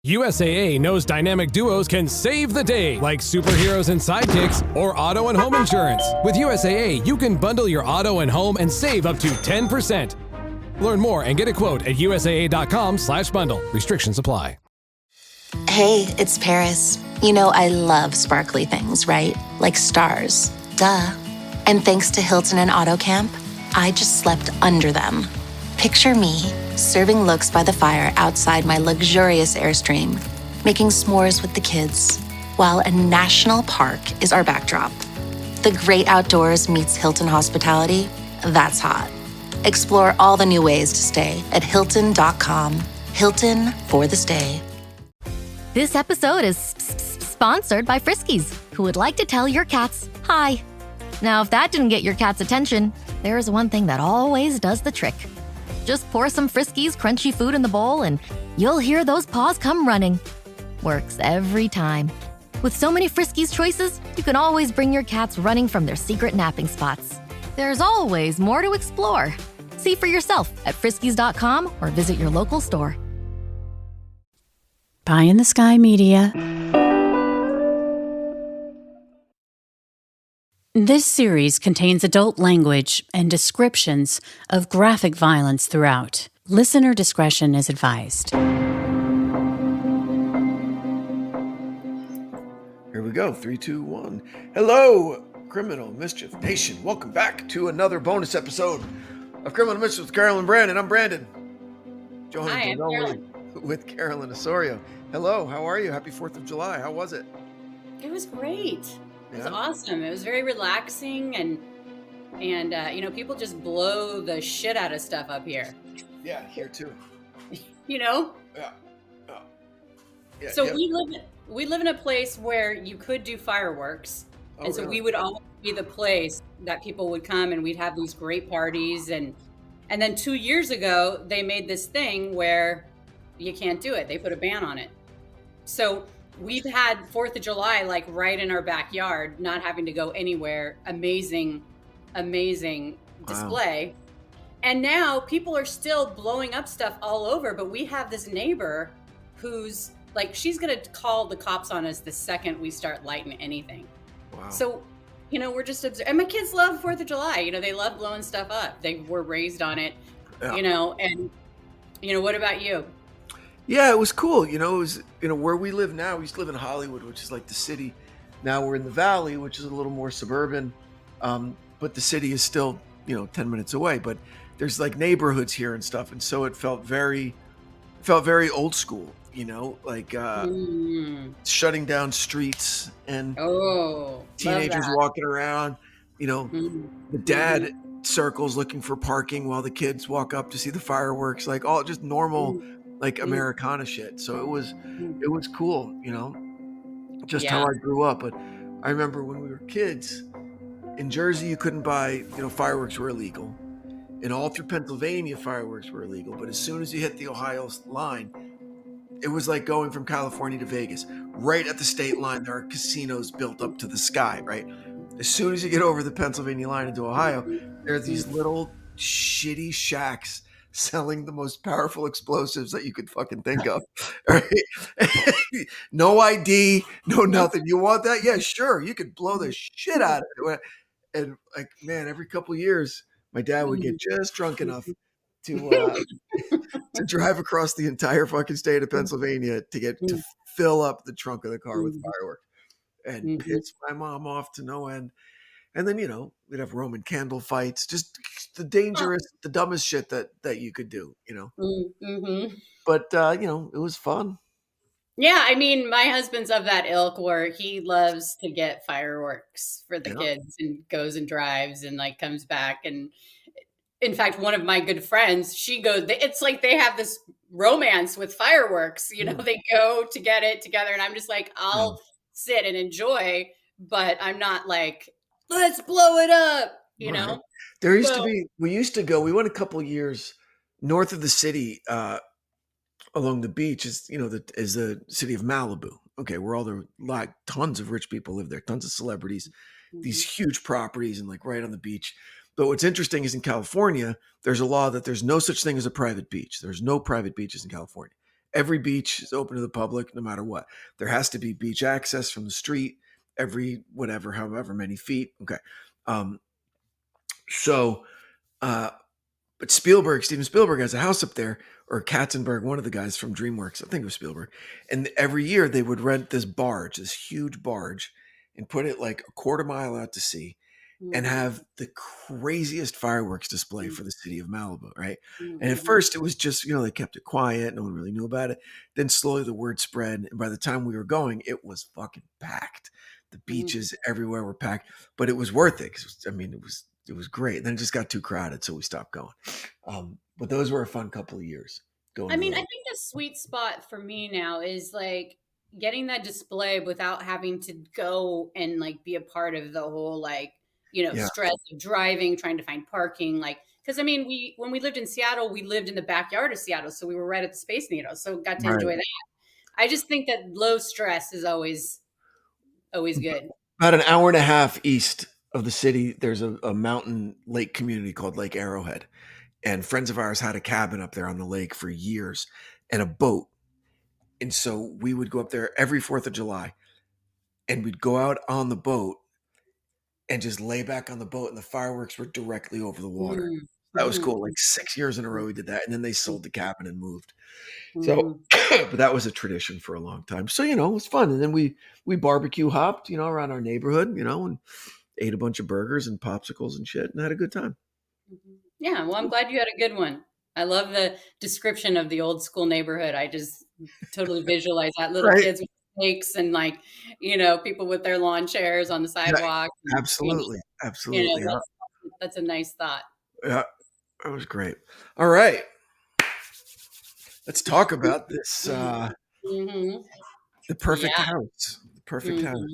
USAA knows dynamic duos can save the day, like superheroes and sidekicks or auto and home insurance. With USAA, you can bundle your auto and home and save up to 10%. Learn more and get a quote at usaa.com/bundle. Restrictions apply. Hey, it's Paris. You know I love sparkly things, right? Like stars. Duh. And thanks to Hilton and Auto Camp, I just slept under them. Picture me, serving looks by the fire outside my luxurious Airstream, making s'mores with the kids, while a national park is our backdrop. The great outdoors meets Hilton hospitality. That's hot. Explore all the new ways to stay at Hilton.com. Hilton for the stay. This episode is sponsored by Friskies, who would like to tell your cats hi. Now, if that didn't get your cat's attention, there is one thing that always does the trick. Just pour some Friskies crunchy food in the bowl and you'll hear those paws come running. Works every time. With so many Friskies choices, you can always bring your cats running from their secret napping spots. There's always more to explore. See for yourself at friskies.com or visit your local store. Pie in the Sky Media. This series contains adult language and descriptions of graphic violence throughout. Listener discretion is advised. Here we go. 3, 2, 1. Hello, Criminal Mischief Nation. Welcome back to another bonus episode of Criminal Mischief with Carolyn and Branden. I'm Branden. Hi, I'm Carolyn. With Carolyn Osorio. Hello, how are you? Happy 4th of July. How was it? It was great. It was Yeah? awesome. It was very relaxing and people just blow the shit out of stuff up here. Yeah, here too. You know? Yeah. Yeah, So yeah. we live in a place where you could do fireworks. Oh, And so really? we would always be the place that people would come and we'd have these great parties and then 2 years ago they made this thing where you can't do it. They put a ban on it. So we've had 4th of July like right in our backyard, not having to go anywhere. Amazing display. And now people are still blowing up stuff all over, but we have this neighbor who's like, she's going to call the cops on us the second we start lighting anything. Wow. So, we're just observing. And my kids love 4th of July. They love blowing stuff up. They were raised on it, Yeah. and what about you? Yeah, it was cool. It was, where we live now, we used to live in Hollywood, which is like the city. Now we're in the Valley, which is a little more suburban. But the city is still, 10 minutes away. But there's like neighborhoods here and stuff. And so it felt very old school, like shutting down streets and teenagers walking around, the dad circles looking for parking while the kids walk up to see the fireworks, like all just normal, like Americana shit. So it was cool, just how I grew up. But I remember when we were kids in Jersey, you couldn't buy, fireworks were illegal. And all through Pennsylvania, fireworks were illegal. But as soon as you hit the Ohio line, it was like going from California to Vegas. Right at the state line, there are casinos built up to the sky, right? As soon as you get over the Pennsylvania line into Ohio, there are these little shitty shacks selling the most powerful explosives that you could fucking think of, right? No ID, no nothing. You want that? Yeah, sure. You could blow the shit out of it. And like, man, every couple of years, my dad would get just drunk enough to drive across the entire fucking state of Pennsylvania to fill up the trunk of the car with fireworks and piss my mom off to no end. And then, we'd have Roman candle fights, just the dangerous, the dumbest shit that you could do, But, it was fun. Yeah, my husband's of that ilk where he loves to get fireworks for the kids and goes and drives and like comes back. And in fact, one of my good friends, it's like they have this romance with fireworks, they go to get it together. And I'm just like, I'll sit and enjoy, but I'm not like, let's blow it up, Right. There used to be, we went a couple of years north of the city, along the beach is the city of Malibu. Okay, where all the like tons of rich people live there, tons of celebrities, these huge properties, and like right on the beach. But what's interesting is in California, there's a law that there's no such thing as a private beach. There's no private beaches in California. Every beach is open to the public, no matter what. There has to be beach access from the street every whatever, however many feet. Okay. Um, so, uh, but Steven Spielberg has a house up there, or Katzenberg, one of the guys from DreamWorks, I think it was Spielberg. And every year they would rent this barge, this huge barge, and put it like a quarter mile out to sea and have the craziest fireworks display for the city of Malibu, right? And at first it was just, they kept it quiet. No one really knew about it. Then slowly the word spread. And by the time we were going, it was fucking packed. The beaches everywhere were packed, but it was worth it. 'Cause, it was great. And then it just got too crowded. So we stopped going. But those were a fun couple of years going. I mean, I think the sweet spot for me now is like getting that display without having to go and like be a part of the whole stress of driving, trying to find parking. Like, because I mean, when we lived in Seattle, we lived in the backyard of Seattle, so we were right at the Space Needle, so got to enjoy that. I just think that low stress is always good. About an hour and a half east of the city, there's a mountain lake community called Lake Arrowhead. And friends of ours had a cabin up there on the lake for years and a boat. And so we would go up there every 4th of July and we'd go out on the boat and just lay back on the boat, and the fireworks were directly over the water. That was cool. Like 6 years in a row we did that. And then they sold the cabin and moved. So, but that was a tradition for a long time. So, it was fun. And then we barbecue hopped, around our neighborhood, and ate a bunch of burgers and popsicles and shit and had a good time. Yeah. Well, I'm glad you had a good one. I love the description of the old school neighborhood. I just totally visualize that, little kids with snakes and people with their lawn chairs on the sidewalk. Yeah, absolutely. Absolutely. That's a nice thought. Yeah. That was great. All right. Let's talk about this. The perfect house. The perfect house.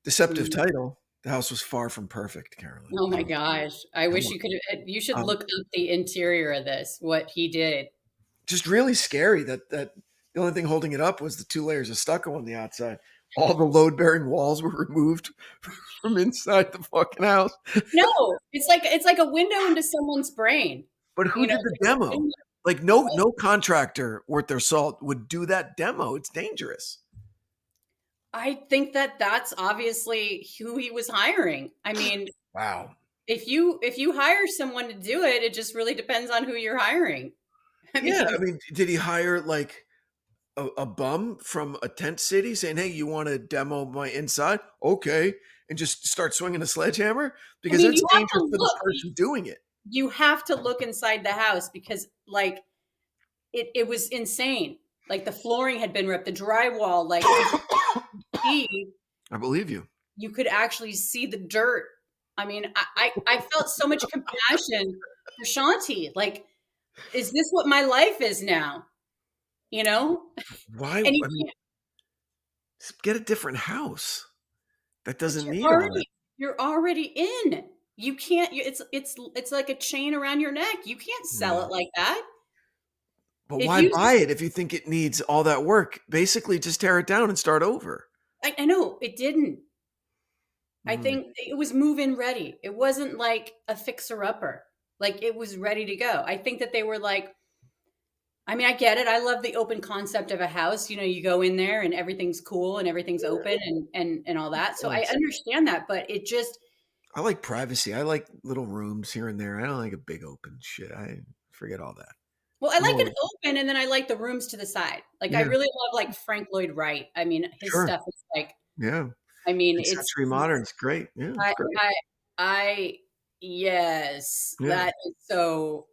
Deceptive title. The house was far from perfect, Carolyn. Oh my gosh. I wish you should look up the interior of this, what he did. Just really scary that the only thing holding it up was the 2 layers of stucco on the outside. All the load-bearing walls were removed from inside the fucking house. No, it's like a window into someone's brain. But who did the demo? Like no contractor worth their salt would do that demo. It's dangerous. I think that that's obviously who he was hiring. I mean, wow. If you hire someone to do it, it just really depends on who you're hiring. I mean, did he hire like a bum from a tent city saying, "Hey, you want to demo my inside?" Okay, and just start swinging a sledgehammer? Because it's dangerous for the person doing it. You have to look inside the house because, like, it was insane. Like the flooring had been ripped, the drywall, like I believe you. You could actually see the dirt. I mean, I felt so much compassion for Shanti. Like, is this what my life is now? Why? Get a different house. That doesn't need you're already in. You can't. It's like a chain around your neck. You can't sell it like that. But why buy it if you think it needs all that work? Basically, just tear it down and start over. I know it didn't. I think it was move-in ready. It wasn't like a fixer-upper. Like it was ready to go. I think that they were like, I mean, I get it. I love the open concept of a house. You go in there and everything's cool and everything's open and all that. So I understand that, but it just. I like privacy. I like little rooms here and there. I don't like a big open shit. I forget all that. Well, I like it open, and then I like the rooms to the side. Like I really love like Frank Lloyd Wright. I mean, his stuff is like. Yeah. I mean, it's century modern. It's great. Yeah. Yes, that is so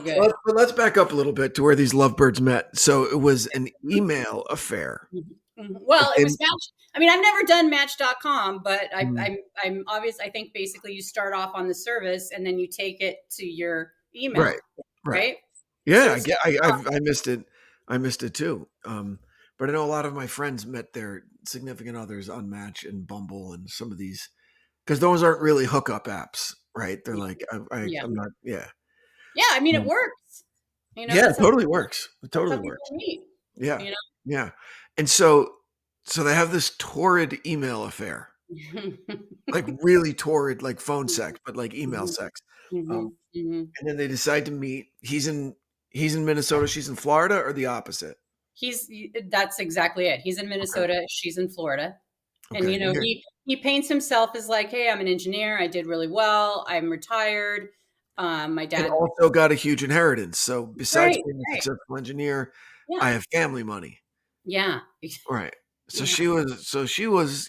good. Well, let's back up a little bit to where these lovebirds met. So it was an email affair. Well, it was Match. I mean, I've never done Match.com, but I'm obvious. I think basically you start off on the service and then you take it to your email, right? Yeah, I missed it. I missed it too. But I know a lot of my friends met their significant others on Match and Bumble and some of these, because those aren't really hookup apps, right? They're like, I'm not. Yeah. Yeah, I mean, it works. Yeah, it totally works. It totally works. Yeah. Yeah. And so they have this torrid email affair, like really torrid, like phone sex, but like email sex. And then they decide to meet. He's in Minnesota. She's in Florida, or the opposite. That's exactly it. He's in Minnesota. Okay. She's in Florida. And, Okay. you know, he paints himself as like, hey, I'm an engineer. I did really well. I'm retired. My dad and also got a huge inheritance. So besides right, being a right. successful engineer, Yeah. I have family money. Yeah. Right. So Yeah. she was,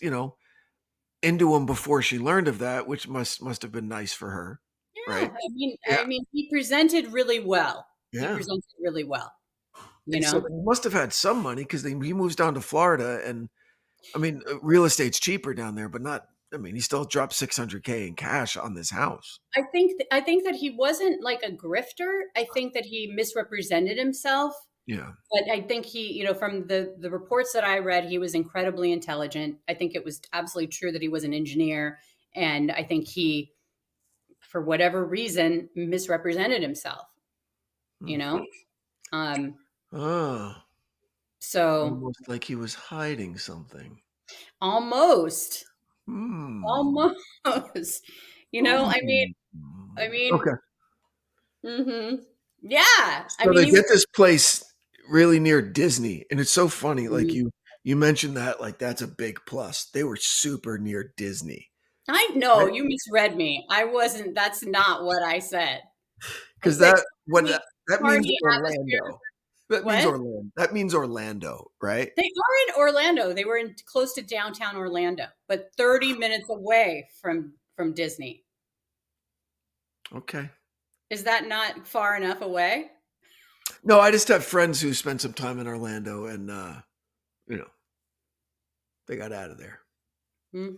into him before she learned of that, which must have been nice for her. Yeah. Right. I Yeah. mean, he presented really well. He Yeah. presented really well, you And so know? he must have had some money because he moves down to Florida, and I mean, real estate's cheaper down there, but not. I mean, he still dropped 600K in cash on this house. I think that he wasn't like a grifter. I think that he misrepresented himself. Yeah. But I think he, you know, from the reports that I read, he was incredibly intelligent. I think it was absolutely true that he was an engineer, and I think he, for whatever reason, misrepresented himself. You know, Oh, so almost like he was hiding something. almost, Hmm. almost. You know, I mean, Okay. yeah. I So mean, they he was. get this place really near Disney, and it's so funny. Like you mentioned that, like that's a big plus. They were super near Disney. I know Right? you misread me. I wasn't. That's not what I said. I Because said that means party atmosphere. Orlando. That means What? Orlando. That means Orlando, right? They are in Orlando. They were in close to downtown Orlando, but 30 minutes away from Disney. Okay. Is that not far enough away? No, I just have friends who spent some time in Orlando, and you know, they got out of there.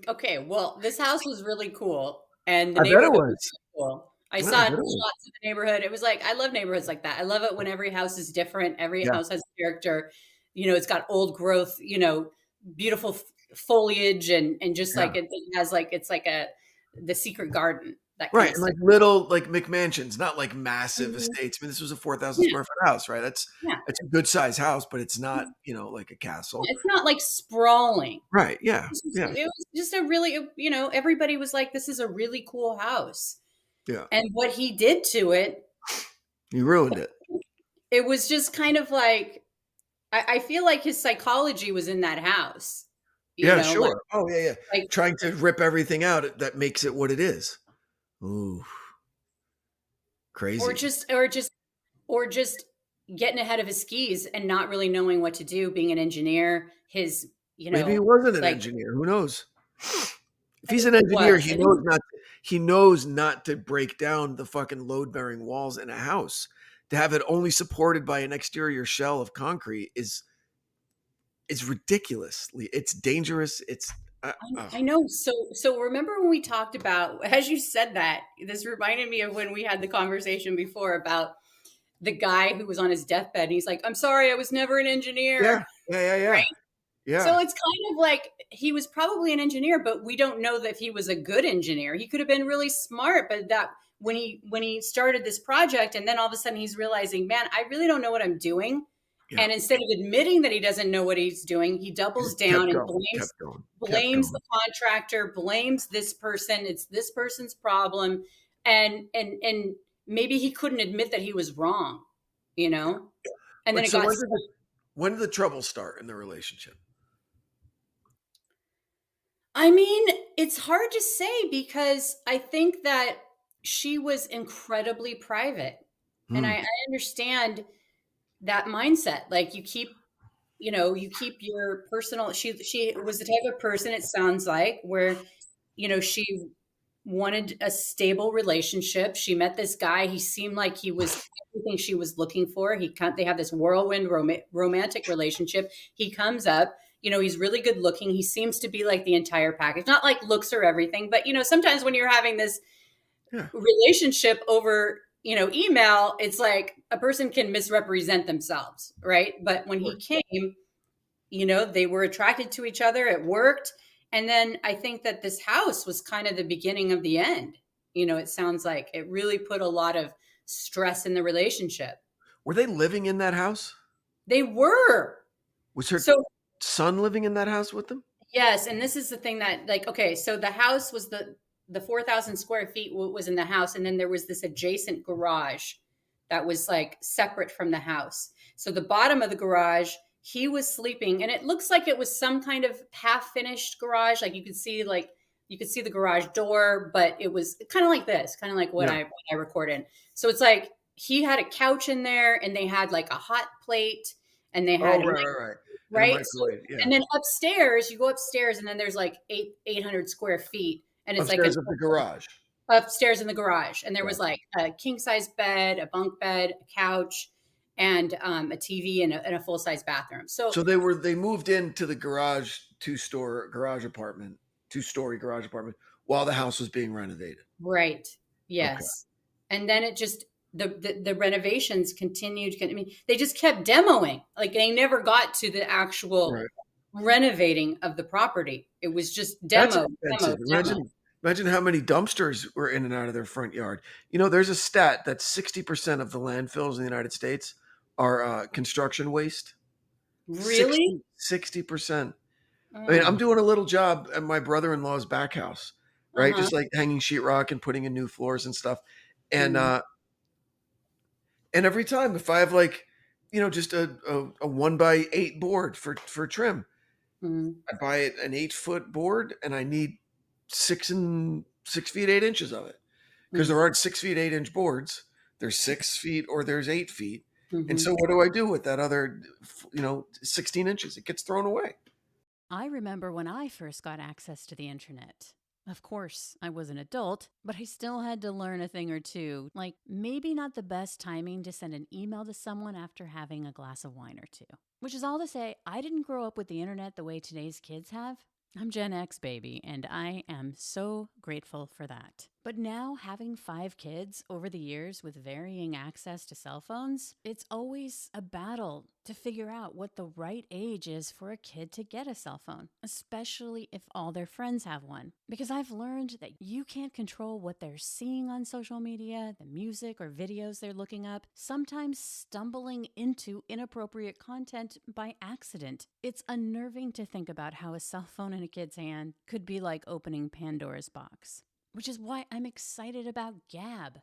Okay, well, this house was really cool, and the I bet it neighborhood was was. really cool. I Yeah, saw I shots bet it of was. the neighborhood. It was like I love neighborhoods like that. I love it when every house is different. Every Yeah. house has character. You know, it's got old growth. You know, beautiful foliage, and just Yeah. like it has like it's like the secret garden, that kind Right, of and stuff. like little like McMansions, not like massive Mhm. estates. I mean, this was a 4,000 Yeah, square foot house, right? yeah. That's a good size house, but it's not, like a castle. It's not like sprawling. Right, yeah, yeah, It was just a really, you know, everybody was like, this is a really cool house. yeah. And what he did to it, You ruined it. it was just kind of like, I feel like his psychology was in that house, you Yeah, know, sure. Oh, yeah, yeah. like, Trying to rip everything out that makes it what it is. Ooh, or crazy. just, or just, or just getting ahead of his skis and not really knowing what to do, being an engineer, his, you Maybe he know, wasn't an like, engineer, who knows? If he's an engineer, was. And he knows not to break down the fucking load-bearing walls in a house. To have it only supported by an exterior shell of concrete is ridiculously, it's dangerous. It's I know. So remember when we talked about, as you said that, this reminded me of when we had the conversation before about the guy who was on his deathbed. And he's like, I'm sorry, I was never an yeah, engineer. yeah, yeah, Right. yeah, So yeah, it's kind of like he was probably an engineer, but we don't know that he was a good engineer. He could have been really smart, but that when he started this project and then all of a sudden he's realizing, man, I really don't know what I'm doing. yeah. And instead of admitting that he doesn't know what he's doing, he He doubles just down and kept going, kept blames going. the contractor, blames this person. It's this person's problem. And maybe he couldn't admit that he was wrong, you know? And then But it so got when did the trouble start in the relationship? I mean, it's hard to say because I think that she was incredibly private. And Hmm. I understand that mindset. Like you keep, you know, you keep your personal she was the type of person, it sounds like, where, you know, she wanted a stable relationship. She met this guy. He seemed like he was everything she was looking for. They have this whirlwind romantic relationship. He comes up, you know, he's really good looking. He seems to be like the entire package. Not like looks or everything, but you know, sometimes when you're having this Yeah. relationship over, you know, email, it's like a person can misrepresent themselves, right? But when he came, you know, they were attracted to each other, it worked. And then I think that this house was kind of the beginning of the end. You know, it sounds like it really put a lot of stress in the relationship. Were they living in that house? They were. Was her So son living in that house with them? yes, and this is the thing that, like, okay, so the house was the 4,000 square feet was in the house, and then there was this adjacent garage that was like separate from the house. So the bottom of the garage he was sleeping, and it looks like it was some kind of half-finished garage. Like you could see the garage door, but it was kind of like this, kind of like what I recorded. So it's like he had a couch in there, and they had like a hot plate, and they had right. So, and then upstairs, you go upstairs, and then there's like 800 square feet, and it's upstairs like of the garage. Upstairs in the garage, and there was like a king size bed, a bunk bed, a couch, and a TV and a full size bathroom. So they moved into the garage, two-story garage apartment while the house was being renovated. Right. Yes. Okay. And then it just the renovations continued. I mean, they just kept demoing. Like they never got to the actual renovating of the property. It was just demo. Imagine how many dumpsters were in and out of their front yard. You know, there's a stat that 60% of the landfills in the United States are construction waste. Really? 60%. I mean, I'm doing a little job at my brother-in-law's back house, right? Just like hanging sheetrock and putting in new floors and stuff. And and every time, if I have like, just a 1x8 board for trim, I buy an 8-foot board, and I need 6 feet 8 inches of it, because there aren't 6 feet 8 inch boards. There's 6 feet or there's 8 feet. And so what do I do with that other 16 inches? It gets thrown away. I remember when I first got access to the internet. Of course, I was an adult, but I still had to learn a thing or two, like maybe not the best timing to send an email to someone after having a glass of wine or two. Which is all to say, I didn't grow up with the internet the way today's kids have. I'm Gen X, baby, and I am so grateful for that. But now, having 5 kids over the years with varying access to cell phones, it's always a battle to figure out what the right age is for a kid to get a cell phone, especially if all their friends have one. Because I've learned that you can't control what they're seeing on social media, the music or videos they're looking up, sometimes stumbling into inappropriate content by accident. It's unnerving to think about how a cell phone in a kid's hand could be like opening Pandora's box. Which is why I'm excited about Gab.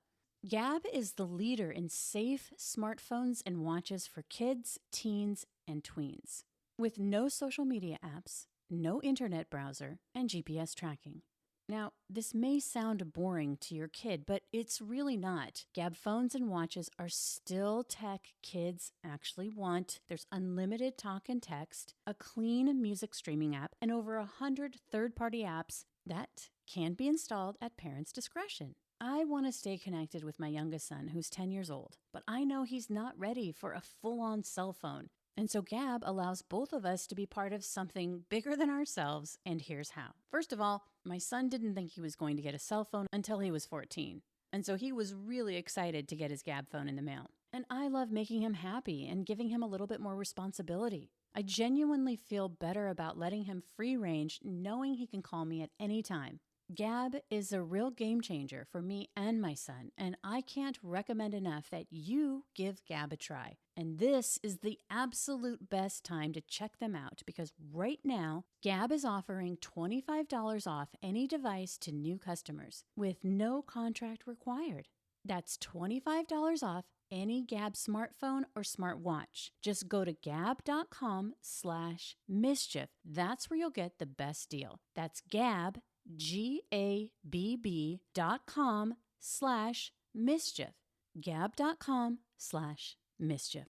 Gab is the leader in safe smartphones and watches for kids, teens, and tweens. With no social media apps, no internet browser, and GPS tracking. Now, this may sound boring to your kid, but it's really not. Gab phones and watches are still tech kids actually want. There's unlimited talk and text, a clean music streaming app, and over 100 third-party apps that can be installed at parents' discretion. I want to stay connected with my youngest son, who's 10 years old, but I know he's not ready for a full-on cell phone. And so Gab allows both of us to be part of something bigger than ourselves, and here's how. First of all, my son didn't think he was going to get a cell phone until he was 14. And so he was really excited to get his Gab phone in the mail. And I love making him happy and giving him a little bit more responsibility. I genuinely feel better about letting him free range, knowing he can call me at any time. Gab is a real game changer for me and my son, and I can't recommend enough that you give Gab a try. And this is the absolute best time to check them out, because right now, Gab is offering $25 off any device to new customers with no contract required. That's $25 off any Gab smartphone or smartwatch. Just go to gab.com/mischief. That's where you'll get the best deal. That's Gab, GABB.com/mischief. Gab.com/mischief.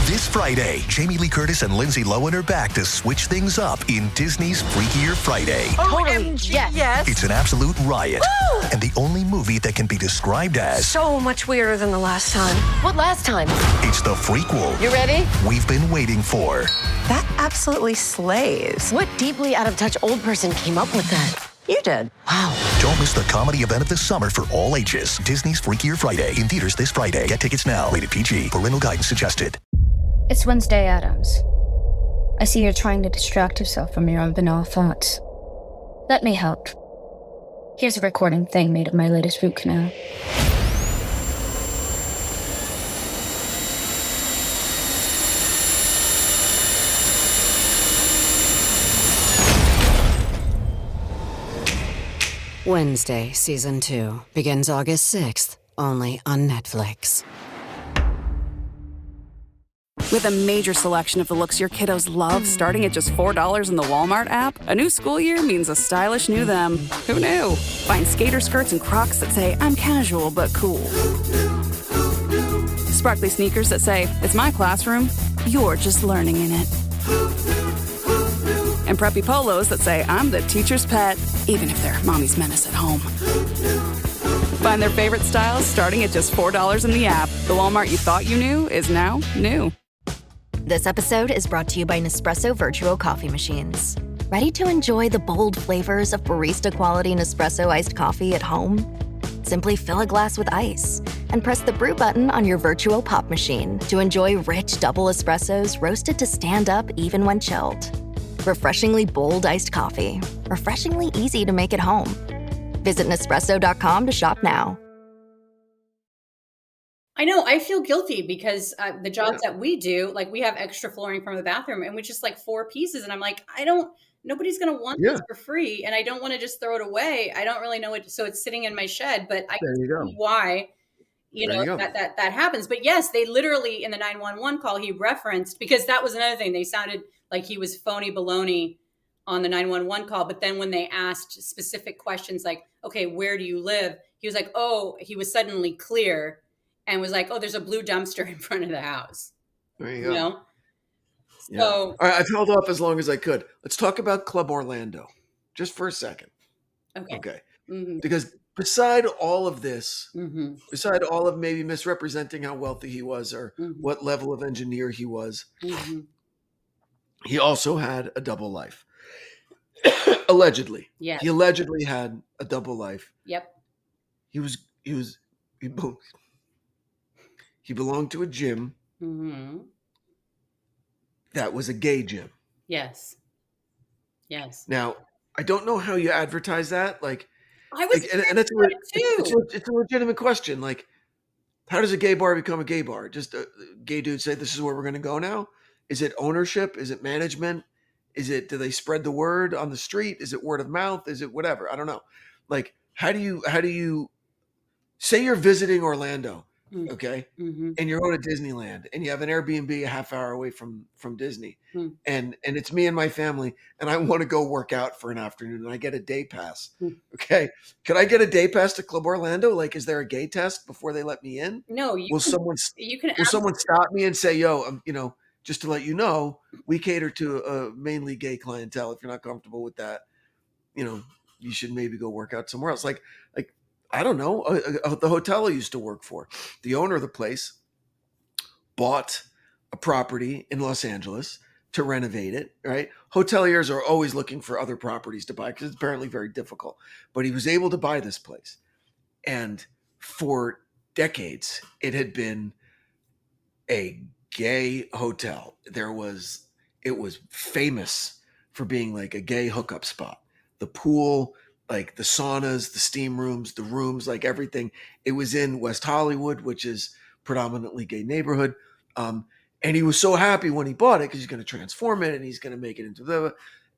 This Friday, Jamie Lee Curtis and Lindsay Lohan are back to switch things up in Disney's Freakier Friday. OMG, yes. It's an absolute riot. Woo! And the only movie that can be described as so much weirder than the last time. What last time? it's the frequel You ready? we've been waiting for. That absolutely slays. What deeply out of touch old person came up with that? You did. Wow. Don't miss the comedy event of the summer for all ages. Disney's Freakier Friday in theaters this Friday. Get tickets now. Rated PG. Parental guidance suggested. It's Wednesday Addams. I see you're trying to distract yourself from your own banal thoughts. Let me help. Here's a recording thing made of my latest root canal. Wednesday, Season 2, begins August 6th, only on Netflix. With a major selection of the looks your kiddos love starting at just $4 in the Walmart app, a new school year means a stylish new them. Who knew? Find skater skirts and Crocs that say, I'm casual but cool. Sparkly sneakers that say, it's my classroom, you're just learning in it. And preppy polos that say, I'm the teacher's pet, even if they're mommy's menace at home. Find their favorite styles starting at just $4 in the app. The Walmart you thought you knew is now new. This episode is brought to you by Nespresso Virtuo Coffee Machines. Ready to enjoy the bold flavors of barista-quality Nespresso iced coffee at home? Simply fill a glass with ice and press the brew button on your Virtuo Pop machine to enjoy rich double espressos roasted to stand up even when chilled. Refreshingly bold iced coffee. Refreshingly easy to make at home. Visit Nespresso.com to shop now. I know, I feel guilty because the jobs that we do, like we have extra flooring from the bathroom and we just like 4 pieces. And I'm like, nobody's going to want this for free. And I don't want to just throw it away. I don't really know it. So it's sitting in my shed, but I can see why, that happens. But yes, they literally in the 911 call, he referenced, because that was another thing. They sounded like he was phony baloney on the 911 call. But then when they asked specific questions like, okay, where do you live? He was like, oh, he was suddenly clear. And was like, oh, there's a blue dumpster in front of the house. There you go. know? Yeah. So, All right, I've held off as long as I could. Let's talk about Club Orlando just for a second. okay. Because beside all of this, Mm-hmm. beside all of maybe misrepresenting how wealthy he was or what level of engineer he was, he also had a double life. Allegedly. Yes. He allegedly had a double life. Yep. He belonged to a gym that was a gay gym. Yes. Now, I don't know how you advertise that. Like, I was and it's a legitimate question. Like, how does a gay bar become a gay bar? Just a gay dude say, this is where we're going to go now? Is it ownership? Is it management? Do they spread the word on the street? Is it word of mouth? Is it whatever? I don't know. Like, how do you say you're visiting Orlando, okay? And you're going to Disneyland and you have an Airbnb a half hour away from Disney. And it's me and my family and I want to go work out for an afternoon and I get a day pass. Okay. Could I get a day pass to Club Orlando? Like, is there a gay test before they let me in? No, will someone stop me and say, yo, just to let you know, we cater to a mainly gay clientele. If you're not comfortable with that, you should maybe go work out somewhere else. Like, I don't know, the hotel I used to work for, the owner of the place bought a property in Los Angeles to renovate it, right? Hoteliers are always looking for other properties to buy because it's apparently very difficult. But he was able to buy this place. And for decades, it had been a gay hotel. It was famous for being like a gay hookup spot. The pool, like the saunas, the steam rooms, the rooms, like everything. It was in West Hollywood, which is predominantly gay neighborhood. And he was so happy when he bought it because he's going to transform it and he's going to make it into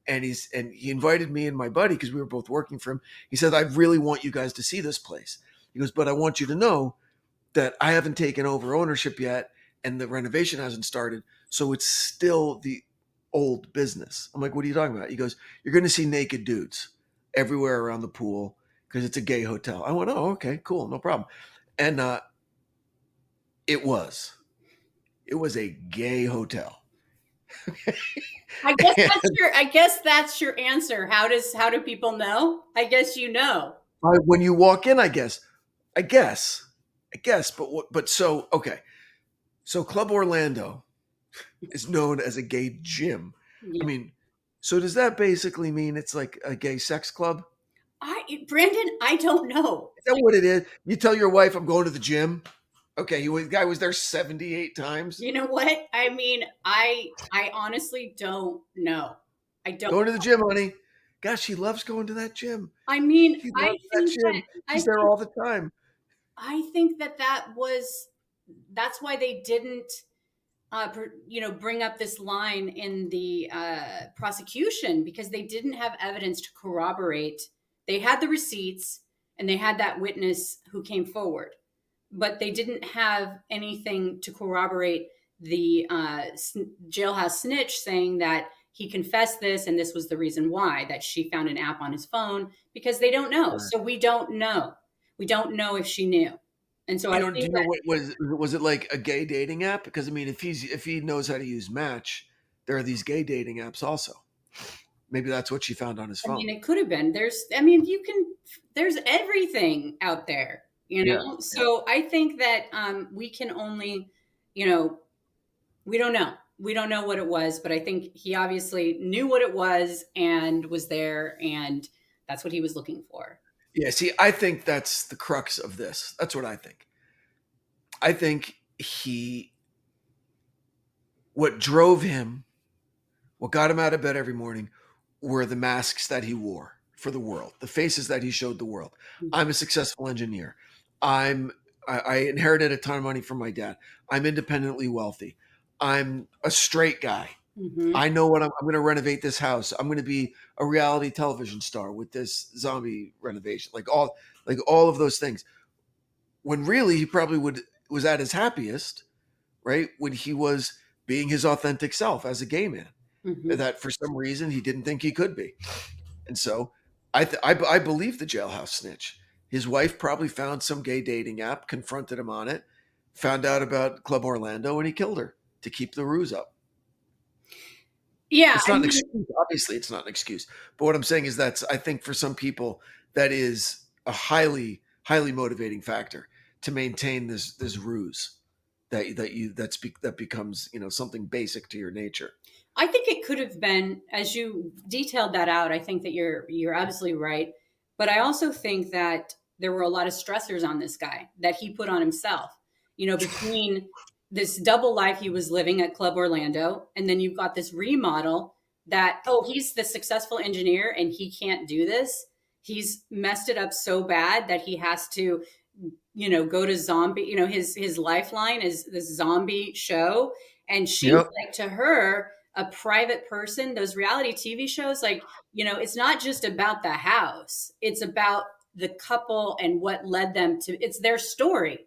and he invited me and my buddy because we were both working for him. He said, I really want you guys to see this place. He goes, but I want you to know that I haven't taken over ownership yet and the renovation hasn't started. So it's still the old business. I'm like, what are you talking about? He goes, you're going to see naked dudes everywhere around the pool because it's a gay hotel. I went, oh, okay, cool, no problem. And it was a gay hotel. I guess that's your answer. How do people know? I guess you know. When you walk in, I guess. But so okay. So Club Orlando is known as a gay gym. Yeah. I mean, so does that basically mean it's like a gay sex club? Branden, I don't know. Is that what it is? You tell your wife I'm going to the gym. Okay, the guy was there 78 times. You know what? I mean, I honestly don't know. I don't going to the gym, honey. Gosh, he loves going to that gym. I mean, He's there all the time. I think that's why they didn't bring up this line in the prosecution, because they didn't have evidence to corroborate. They had the receipts and they had that witness who came forward, but they didn't have anything to corroborate the jailhouse snitch saying that he confessed this and this was the reason why, that she found an app on his phone, because they don't know. So we don't know. We don't know if she knew. And so Do I you think know that what was it like a gay dating app? Because I mean, if he knows how to use Match, there are these gay dating apps also. Maybe that's what she found on his I phone. mean, it could have been. There's everything out there, you know? Yeah. So I think that we can only, you know, we don't know. We don't know what it was, but I think he obviously knew what it was and was there, and that's what he was looking for. Yeah. See, I think that's the crux of this. That's what I think. I think what drove him, what got him out of bed every morning, were the masks that he wore for the world, the faces that he showed the world. I'm a successful engineer. I inherited a ton of money from my dad. I'm independently wealthy. I'm a straight guy. Mm-hmm. I know what I'm going to renovate this house. I'm going to be a reality television star with this zombie renovation. Like all of those things. When really he probably was at his happiest, right? When he was being his authentic self as a gay man. Mm-hmm. That for some reason he didn't think he could be. And so I believe the jailhouse snitch. His wife probably found some gay dating app, confronted him on it, found out about Club Orlando, and he killed her to keep the ruse up. Yeah. It's not an excuse. Obviously, it's not an excuse. But what I'm saying is I think for some people, that is a highly, highly motivating factor to maintain this ruse that becomes, something basic to your nature. I think it could have been, as you detailed that out, I think that you're absolutely right. But I also think that there were a lot of stressors on this guy that he put on himself. Between this double life he was living at Club Orlando, and then you've got this remodel that, he's the successful engineer and he can't do this. He's messed it up so bad that he has to, go to zombie, his lifeline is this zombie show. And she's like, to her, a private person, those reality TV shows, like, it's not just about the house. It's about the couple and what led them to, it's their story,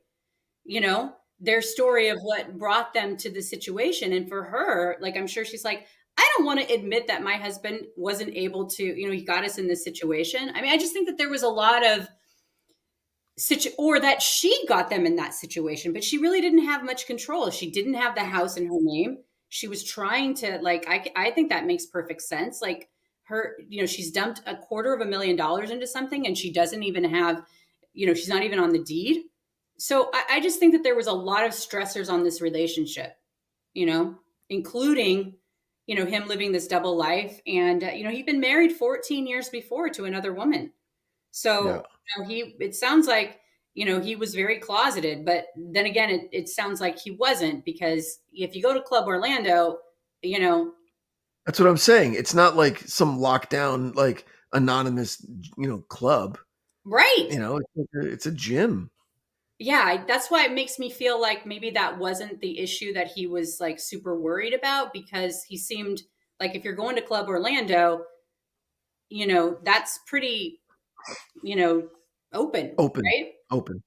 their story of what brought them to the situation. And for her, like, I'm sure she's like, I don't want to admit that my husband wasn't able to, he got us in this situation. I mean, I just think that there was a lot of or that she got them in that situation, but she really didn't have much control. She didn't have the house in her name. She was trying to, like, I think that makes perfect sense. Like, her, she's dumped $250,000 into something and she doesn't even have, she's not even on the deed. So I just think that there was a lot of stressors on this relationship, including, him living this double life. And, he'd been married 14 years before to another woman. So it sounds like, he was very closeted, but then again, it sounds like he wasn't, because if you go to Club Orlando, that's what I'm saying. It's not like some lockdown, like anonymous, club, right? It's a gym. Yeah, that's why it makes me feel like maybe that wasn't the issue that he was like super worried about, because he seemed like, if you're going to Club Orlando, that's pretty, open, right? Open.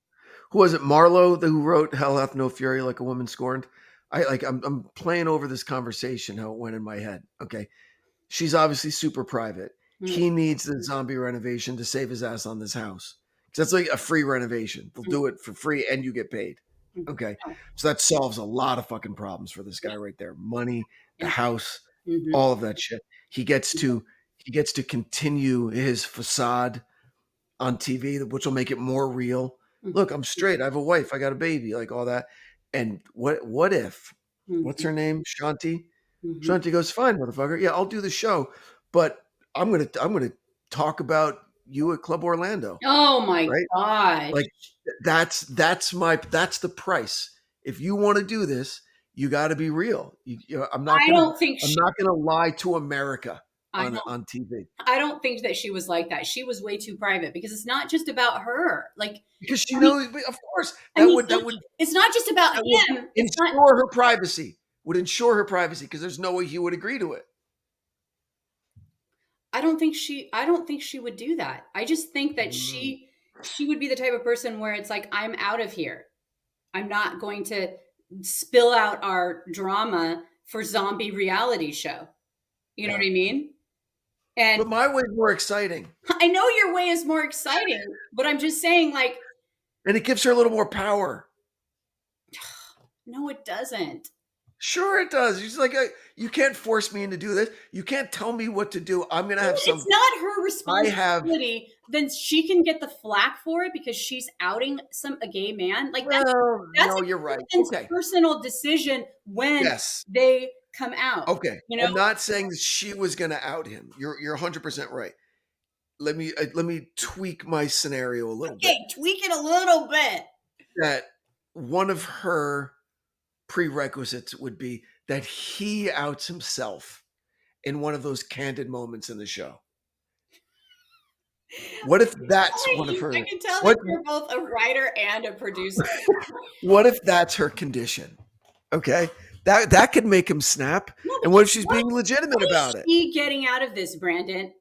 Who was it? Marlowe, who wrote "Hell Hath No Fury Like a Woman Scorned." I'm playing over this conversation, how it went in my head. Okay, she's obviously super private. Mm-hmm. He needs the zombie renovation to save his ass on this house. That's like a free renovation. They'll do it for free and you get paid. Okay, so that solves a lot of fucking problems for this guy right there. Money, the house, all of that shit. He gets to continue his facade on TV, which will make it more real. Look, I'm straight. I have a wife. I got a baby, like all that. And what if, what's her name? Shanti. Shanti goes, fine, motherfucker. Yeah, I'll do the show, but I'm going to talk about you at Club Orlando. Oh my God. Like that's the price. If you want to do this, you got to be real. I'm not going to lie to America on TV. I don't think that she was like that. She was way too private, because it's not just about her. Like, because she knows, of course, that would it's not just about him. Ensure her privacy. Would ensure her privacy, because there's no way he would agree to it. I don't think she would do that. I just think that she would be the type of person where it's like, I'm out of here. I'm not going to spill out our drama for zombie reality show. You know what I mean? And But my way's more exciting. I know your way is more exciting, but I'm just saying, like, and it gives her a little more power. No, it doesn't. Sure it does. She's like, you can't force me into do this. You can't tell me what to do. I'm going to have some. It's not her responsibility. Then she can get the flack for it because she's outing a gay man. Like, that's no, you're right. Okay. Personal decision when they come out. Okay. You know? I'm not saying that she was going to out him. You're 100% right. Let me tweak my scenario a little bit. Okay, tweak it a little bit. That one of her prerequisites would be that he outs himself in one of those candid moments in the show. What if that's one of her? I can tell that you're both a writer and a producer. What if that's her condition? Okay, that could make him snap. No, and what if she's being legitimate about it? She getting out of this, Branden.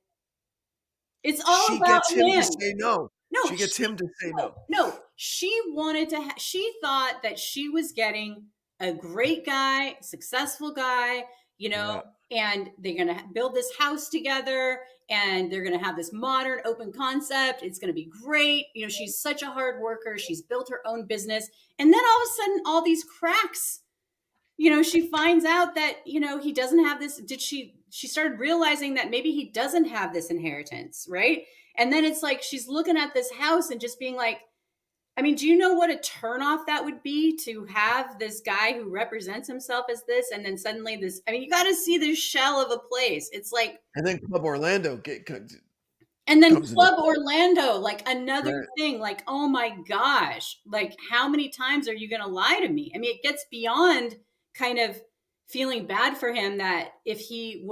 It's all about him to say no. No, she gets him to say no. No, she wanted to. She thought that she was getting a great guy, successful guy, you know, and they're going to build this house together and they're going to have this modern open concept. It's going to be great. You know, she's such a hard worker. She's built her own business. And then all of a sudden, all these cracks, you know, she finds out that, you know, he doesn't have this. She started realizing that maybe he doesn't have this inheritance, right? And then it's like, she's looking at this house and just being like, I mean, do you know what a turnoff that would be to have this guy who represents himself as this, and then suddenly this? I mean, you got to see this shell of a place. It's like, and then Club Orlando Orlando, like another thing. Like, oh my gosh, like how many times are you going to lie to me? I mean, it gets beyond kind of feeling bad for him that if he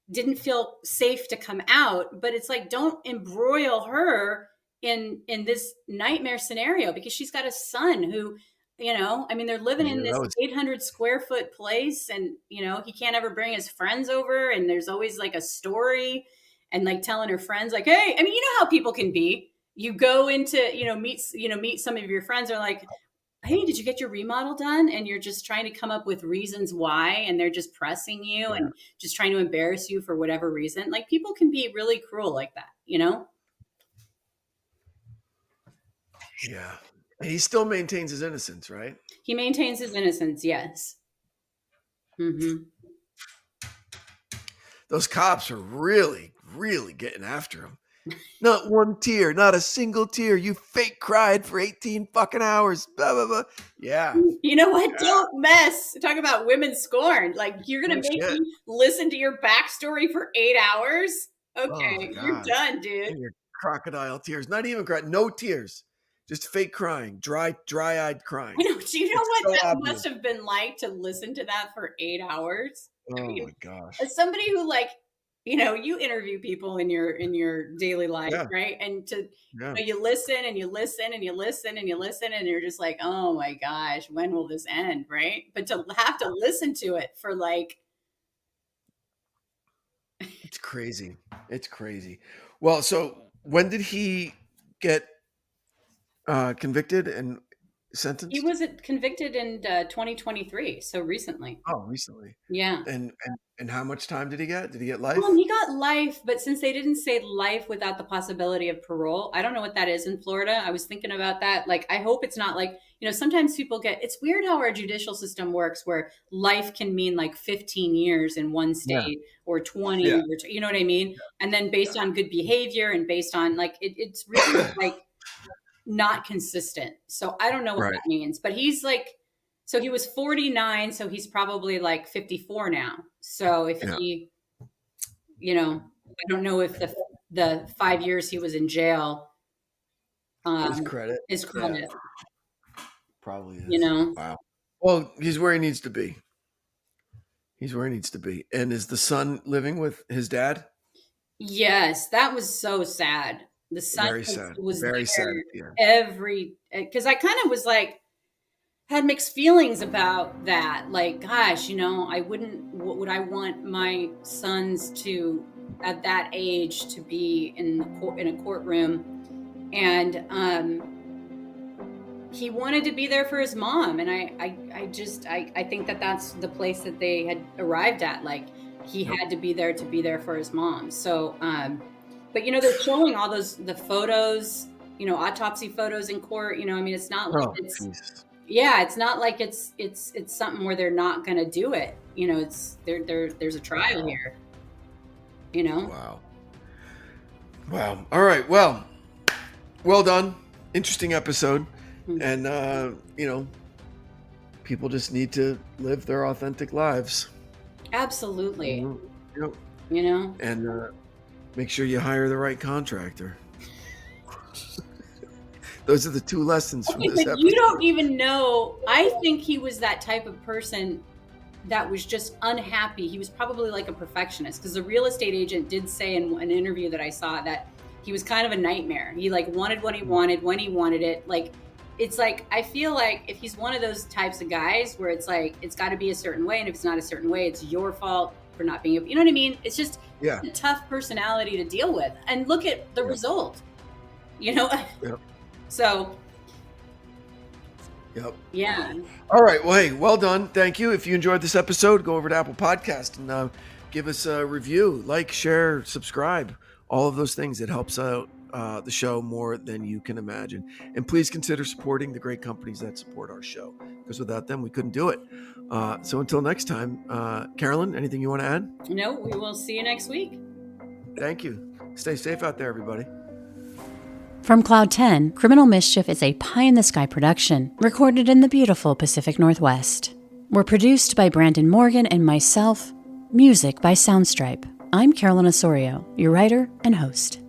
didn't feel safe to come out, but it's like, don't embroil her in this nightmare scenario because she's got a son who, you know, I mean, they're living in this 800 square foot place and, you know, he can't ever bring his friends over. And there's always like a story and like telling her friends like, hey, I mean, you know how people can be. You go into, meet some of your friends are like, hey, did you get your remodel done? And you're just trying to come up with reasons why. And they're just pressing you and just trying to embarrass you for whatever reason. Like people can be really cruel like that, you know? Yeah. And he still maintains his innocence, right? He maintains his innocence, yes. Mm-hmm. Those cops are really, really getting after him. Not one tear, not a single tear. You fake cried for 18 fucking hours. Blah, blah, blah. Yeah. You know what? Don't mess. Talk about women scorned. Like, you're going to make me listen to your backstory for 8 hours? Okay, you're done, dude. And your crocodile tears. Not even cry. No tears. Just fake crying, dry-eyed crying. I know. Do you know what that must have been like to listen to that for 8 hours? Oh my gosh! As somebody who, like, you know, you interview people in your daily life, right? And you listen and you listen and you listen and you listen, and you're just like, oh my gosh, when will this end, right? But to have to listen to it for like, it's crazy. It's crazy. Well, so when did he get convicted and sentenced? He was convicted in 2023, so recently. Oh, recently. Yeah. And how much time did he get? Did he get life? Well, he got life, but since they didn't say life without the possibility of parole, I don't know what that is in Florida. I was thinking about that. Like, I hope it's not like, you know, sometimes people it's weird how our judicial system works where life can mean like 15 years in one state or 20, or, you know what I mean? Yeah. And then based on good behavior and based on like, it's really like, not consistent. So I don't know what that means, but he's like, so he was 49. So he's probably like 54 now. So if he, you know, I don't know if the 5 years he was in jail, his credit. Probably is. You know? Wow. Well, he's where he needs to be. And is the son living with his dad? Yes. That was so sad. The son was very sad. Because I kind of was like, had mixed feelings about that. Like, gosh, you know, would I want my sons to, at that age, to be in a courtroom? And he wanted to be there for his mom. And I think that that's the place that they had arrived at. Like, he had to be there for his mom. So, but, you know, they're showing all the photos, you know, autopsy photos in court. You know, I mean, it's not like it's not like it's something where they're not going to do it. You know, there's a trial here, you know? Wow. All right. Well done. Interesting episode. And, you know, people just need to live their authentic lives. Absolutely. Yep. You know? And make sure you hire the right contractor. Those are the 2 lessons from this episode. You don't even know. I think he was that type of person that was just unhappy. He was probably like a perfectionist, because the real estate agent did say in an interview that I saw that he was kind of a nightmare. He like wanted what he wanted when he wanted it. Like, it's like, I feel like if he's one of those types of guys where it's like, it's got to be a certain way, and if it's not a certain way, it's your fault for not being able, you know what I mean? It's just a tough personality to deal with. And look at the result, you know? So, yeah. All right. Well, hey, well done. Thank you. If you enjoyed this episode, go over to Apple Podcast and give us a review, like, share, subscribe, all of those things. It helps out the show more than you can imagine. And please consider supporting the great companies that support our show, because without them, we couldn't do it. So until next time, Carolyn, anything you want to add? No, we will see you next week. Thank you. Stay safe out there, everybody. From Cloud 10, Criminal Mischief is a pie-in-the-sky production recorded in the beautiful Pacific Northwest. We're produced by Brandon Morgan and myself. Music by Soundstripe. I'm Carolyn Osorio, your writer and host.